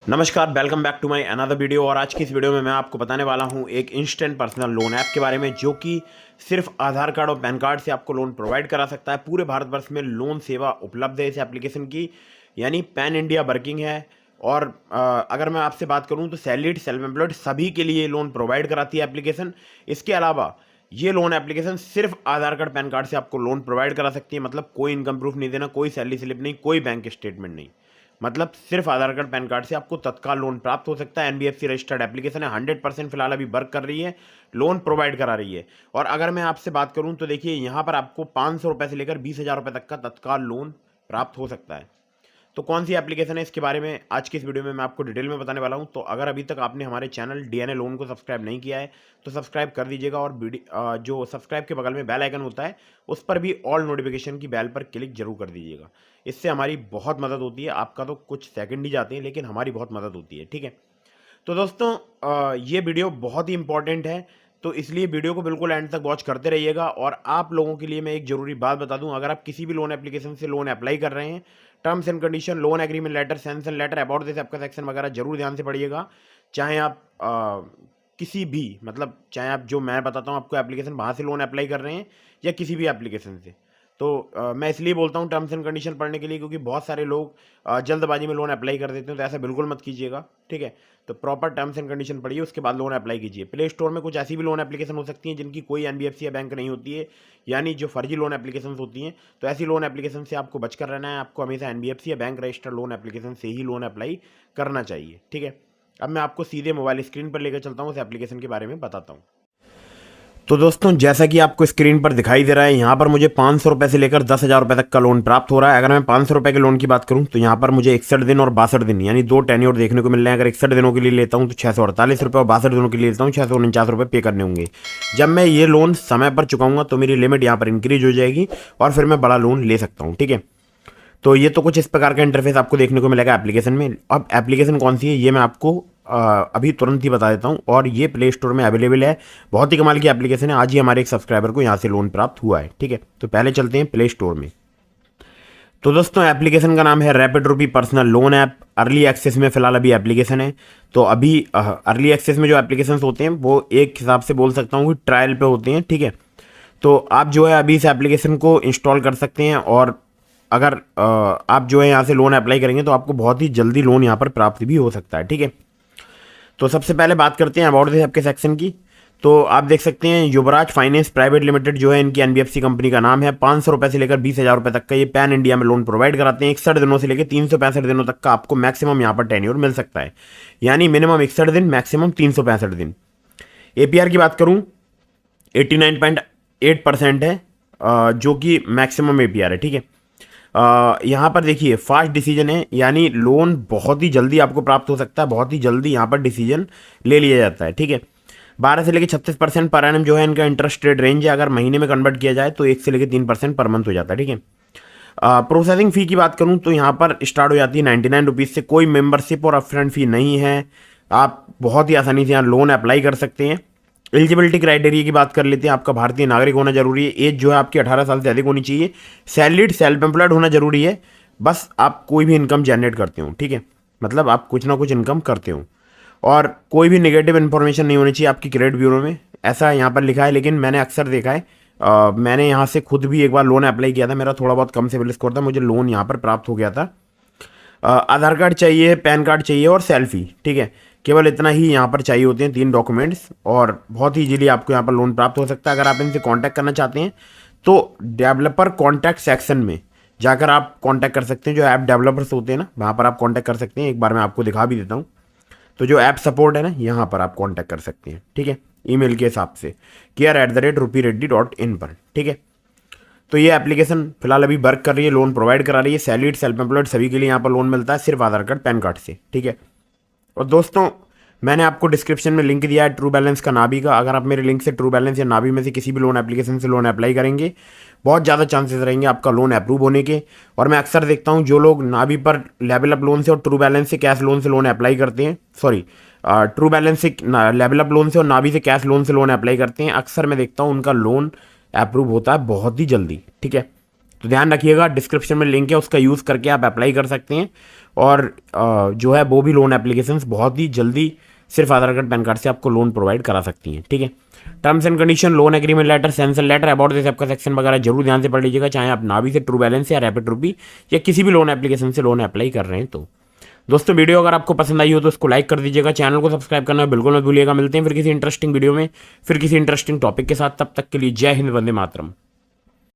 नमस्कार, welcome back to my another video. और आज की इस वीडियो में मैं आपको बताने वाला हूं एक इंस्टेंट पर्सनल लोन ऐप के बारे में, जो कि सिर्फ आधार कार्ड और पैन कार्ड से आपको लोन प्रोवाइड करा सकता है। पूरे भारतवर्ष में लोन सेवा उपलब्ध है इस एप्लीकेशन की, यानी पैन इंडिया वर्किंग है। और अगर मैं आपसे बात करूं तो सैलरीड, सेल्फ एम्प्लॉयड सभी के लिए लोन प्रोवाइड कराती है एप्लीकेशन। इसके अलावा ये लोन एप्लीकेशन सिर्फ आधार कार्ड, पैन कार्ड से आपको लोन प्रोवाइड करा सकती है। मतलब कोई इनकम प्रूफ नहीं देना, कोई सैलरी स्लिप नहीं, कोई बैंक स्टेटमेंट नहीं। मतलब सिर्फ आधार कार्ड, पैन कार्ड से आपको तत्काल लोन प्राप्त हो सकता है। एनबीएफसी रजिस्टर्ड एप्लीकेशन है, 100% फिलहाल अभी वर्क कर रही है, लोन प्रोवाइड करा रही है। और अगर मैं आपसे बात करूं तो देखिए, यहाँ पर आपको 500 रुपये से लेकर 20,000 रुपये तक का तत्काल लोन प्राप्त हो सकता है। तो कौन सी एप्लीकेशन है, इसके बारे में आज की इस वीडियो में मैं आपको डिटेल में बताने वाला हूं। तो अगर अभी तक आपने हमारे चैनल डीएनए लोन को सब्सक्राइब नहीं किया है तो सब्सक्राइब कर दीजिएगा। और जो सब्सक्राइब के बगल में बेल आइकन होता है उस पर भी ऑल नोटिफिकेशन की बेल पर क्लिक जरूर कर दीजिएगा। इससे हमारी बहुत मदद होती है। आपका तो कुछ सेकंड ही जाते हैं, लेकिन हमारी बहुत मदद होती है। ठीक है, तो दोस्तों ये वीडियो बहुत ही इंपॉर्टेंट है, तो इसलिए वीडियो को बिल्कुल एंड तक वॉच करते रहिएगा। और आप लोगों के लिए मैं एक जरूरी बात बता दूं, अगर आप किसी भी लोन एप्लीकेशन से लोन अप्लाई कर रहे हैं, terms and condition, loan agreement letter, sanction letter, about this आपका सेक्शन वगैरह जरूर ध्यान से पढ़िएगा। चाहे आप किसी भी, मतलब चाहे आप जो मैं बताता हूँ आपको एप्लीकेशन, वहाँ से लोन अप्लाई कर रहे हैं या किसी भी एप्लीकेशन से, तो मैं इसलिए बोलता हूँ टर्म्स एंड कंडीशन पढ़ने के लिए, क्योंकि बहुत सारे लोग जल्दबाजी में लोन अप्लाई कर देते हैं। तो ऐसा बिल्कुल मत कीजिएगा। ठीक है, तो प्रॉपर टर्म्स एंड कंडीशन पढ़िए, उसके बाद लोन अप्लाई कीजिए। प्ले स्टोर में कुछ ऐसी भी लोन एप्लीकेशन हो सकती हैं जिनकी कोई एनबीएफसी या बैंक नहीं होती है, यानी जो फर्जी लोन एप्लीकेशन होती हैं। तो ऐसी लोन एप्लीकेशन से आपको बचकर रहना है। आपको हमेशा एनबीएफसी या बैंक रजिस्टर्ड लोन एप्लीकेशन से ही लोन अप्लाई करना चाहिए। ठीक है, अब मैं आपको सीधे मोबाइल स्क्रीन पर लेकर चलता हूँ, उस एप्लीकेशन के बारे में बताता हूँ। तो दोस्तों, जैसा कि आपको स्क्रीन पर दिखाई दे रहा है, यहाँ पर मुझे 500 रुपये से लेकर 10,000 रुपये तक का लोन प्राप्त हो रहा है। अगर मैं 500 रुपये के लोन की बात करूँ तो यहाँ पर मुझे 61 दिन और 62 दिन, यानी 2 टेन्योर देखने को मिल रहे हैं। अगर 61 दिनों के लिए लेता हूँ तो 648 रुपये, और 62 दिनों के लिए लेता हूँ 649 रुपये पे करने होंगे। जब मैं ये लोन समय पर चुकाऊंगा तो मेरी लिमिट यहाँ पर इंक्रीज हो जाएगी और फिर मैं बड़ा लोन ले सकता हूँ। ठीक है, तो ये तो कुछ इस प्रकार का इंटरफेस आपको देखने को मिलेगा एप्लीकेशन में। अब एप्लीकेशन कौन सी है ये मैं आपको अभी तुरंत ही बता देता हूँ। और ये प्ले स्टोर में अवेलेबल है। बहुत ही कमाल की एप्लीकेशन है। आज ही हमारे एक सब्सक्राइबर को यहाँ से लोन प्राप्त हुआ है। ठीक है, तो पहले चलते हैं प्ले स्टोर में। तो दोस्तों, एप्लीकेशन का नाम है rapid rupee personal loan app. Early access में फिलहाल अभी एप्लीकेशन है। तो अभी अर्ली एक्सेस में जो एप्लीकेशन होते हैं वो एक हिसाब से बोल सकता हूँ कि ट्रायल पे होते हैं। ठीक है, तो आप जो है अभी इस एप्लीकेशन को इंस्टॉल कर सकते हैं। और अगर आप जो है यहाँ से लोन अप्लाई करेंगे तो आपको बहुत ही जल्दी लोन यहाँ पर प्राप्त भी हो सकता है। ठीक है, तो सबसे पहले बात करते हैं अबाउट दिस आपके सेक्शन की। तो आप देख सकते हैं युवराज फाइनेंस प्राइवेट लिमिटेड जो है, इनकी एनबीएफसी कंपनी का नाम है। 500 रुपये से लेकर 20,000 रुपये तक का ये पैन इंडिया में लोन प्रोवाइड कराते हैं। 61 दिनों से लेकर 365 दिनों तक का आपको मैक्सिमम यहाँ पर टेन्योर मिल सकता है, यानी मिनिमम 61 दिन, मैक्सिमम 365 दिन। एपीआर की बात करूँ 89.8% है, जो कि मैक्सिमम एपीआर है। ठीक है, यहाँ पर देखिए फास्ट डिसीजन है, यानी लोन बहुत ही जल्दी आपको प्राप्त हो सकता है। बहुत ही जल्दी यहाँ पर डिसीजन ले लिया जाता है। ठीक है, 12 से लेकर 36% पर एनम जो है इनका इंटरेस्ट रेट रेंज है। अगर महीने में कन्वर्ट किया जाए तो 1 से लेकर 3% पर मंथ हो जाता है। ठीक है, प्रोसेसिंग फ़ी की बात करूँ तो यहाँ पर स्टार्ट हो जाती है 99 रुपीज़ से। कोई मेंबरशिप और अपफ्रंट फ़ी नहीं है। आप बहुत ही आसानी से यहाँ लोन अप्लाई कर सकते हैं। एलिजिबिलिटी क्राइटेरिया की बात कर लेते हैं। आपका भारतीय नागरिक होना जरूरी है। एज जो है आपकी 18 साल से अधिक होनी चाहिए। सैलरीड, सेल्फ एम्प्लॉयड होना जरूरी है। बस आप कोई भी इनकम जनरेट करते हो। ठीक है, मतलब आप कुछ ना कुछ इनकम करते हो। और कोई भी नेगेटिव इन्फॉर्मेशन नहीं होनी चाहिए आपकी क्रेडिट ब्यूरो में, ऐसा यहाँ पर लिखा है। लेकिन मैंने अक्सर देखा है, मैंने यहाँ से खुद भी एक बार लोन अप्लाई किया था। मेरा थोड़ा बहुत कम सिबिल स्कोर था, मुझे लोन यहाँ पर प्राप्त हो गया था। आधार कार्ड चाहिए, पैन कार्ड चाहिए और सेल्फी। ठीक है, केवल इतना ही यहाँ पर चाहिए होते हैं, 3 डॉक्यूमेंट्स, और बहुत ही इजीली आपको यहाँ पर लोन प्राप्त हो सकता है। अगर आप इनसे कांटेक्ट करना चाहते हैं तो डेवलपर कांटेक्ट सेक्शन में जाकर आप कांटेक्ट कर सकते हैं। जो ऐप डेवलपर्स होते हैं ना, वहाँ पर आप कांटेक्ट कर सकते हैं। एक बार मैं आपको दिखा भी देता हूँ। तो जो ऐप सपोर्ट है ना, यहाँ पर आप कांटेक्ट कर सकते हैं। ठीक है, ईमेल के हिसाब से care@rupireddy.in पर। ठीक है, तो ये एप्लीकेशन फिलहाल अभी वर्क कर रही है, लोन प्रोवाइड करा रही है। सैलरीड, सेल्फ एम्प्लॉयड सभी के लिए यहाँ पर लोन मिलता है, सिर्फ आधार कार्ड, पैन कार्ड से। ठीक है, और दोस्तों मैंने आपको डिस्क्रिप्शन में लिंक दिया है ट्रू बैलेंस का, नाभी का। अगर आप मेरे लिंक से ट्रू बैलेंस या नाभी में से किसी भी लोन एप्लीकेशन से लोन अप्लाई करेंगे, बहुत ज़्यादा चांसेस रहेंगे आपका लोन अप्रूव होने के। और मैं अक्सर देखता हूँ जो लोग नाभी पर लेवल अप लोन से और ट्रू बैलेंस से कैश लोन से लोन अप्लाई करते हैं, सॉरी ट्रू बैलेंस से लेवल अप लोन से और नाभी से कैश लोन से लोन अप्लाई करते हैं, अक्सर मैं देखता हूँ उनका लोन अप्रूव होता है बहुत ही जल्दी। ठीक है, तो ध्यान रखिएगा, डिस्क्रिप्शन में लिंक है, उसका यूज़ करके आप अप्लाई कर सकते हैं। और जो है वो भी लोन एप्लीकेशंस बहुत ही जल्दी सिर्फ आधार कार्ड पैन कार्ड से आपको लोन प्रोवाइड करा सकती हैं। ठीक है, terms and condition, loan agreement letter, sanction letter, about this आपका सेक्शन वगैरह जरूर ध्यान से पढ़ लीजिएगा, चाहे आप नावी से, ट्रू बैलेंस या रैपिड रुपी या किसी भी लोन एप्लीकेशन से लोन अप्लाई कर रहे हैं। तो दोस्तों वीडियो अगर आपको पसंद आई हो तो उसको लाइक कर दीजिएगा, चैनल को सब्सक्राइब करना बिल्कुल मत भूलिएगा। मिलते हैं फिर किसी इंटरेस्टिंग वीडियो में, फिर किसी इंटरेस्टिंग टॉपिक के साथ। तब तक के लिए जय हिंद, वंदे मातरम।